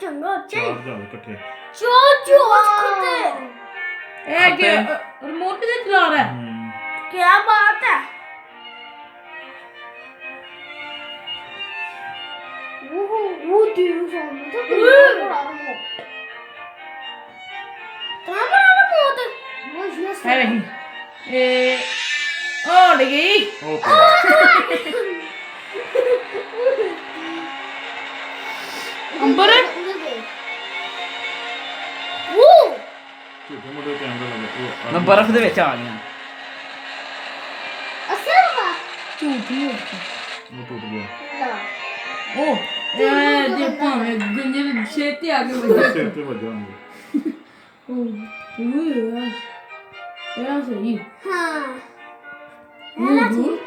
ਚੰਗਾ ਚਾਰ ਜਾਲ ਇਕੱਠੇ ਇਹ ਕਿ ਰਿਮੋਟ ਕਿਤੇ ਚਲਾ ਰਿਹਾ ਹੈ? ਕੀ ਬਾਤ ਹੈ ਉਹ ਤੇਰੇ ਸਾਹਮਣੇ ਤਾਂ ਬੜਾ ਰਿਮੋਟ ਤਾਂ ਬੜਾ ਰਿਮੋਟ ਹੈ ਨਹੀਂ ਇਹ ਉੜ ਗਈ ਅੰਬਰ ਝੂਠੇ ਮੋਟੇ ਕੈਮਰਾ ਲੱਗਾ ਮੈਂ ਬਰਫ਼ ਦੇ ਵਿੱਚ ਆ ਗਿਆ ਝੂਠੀ ਹੋ ਉਹ ਟੁੱਟ ਗਿਆ ਉਹ ਇਹ ਜੇ ਭਾਵੇਂ ਗੰਜੇ ਛੇਤੀ ਆ ਕੇ ਵੱਜੇ ਸਿਰ ਤੇ ਵੱਜਾ ਹੁੰਦਾ ਉਹ ਯਾਰ ਸਹੀ ਹਾਂ ਉਹ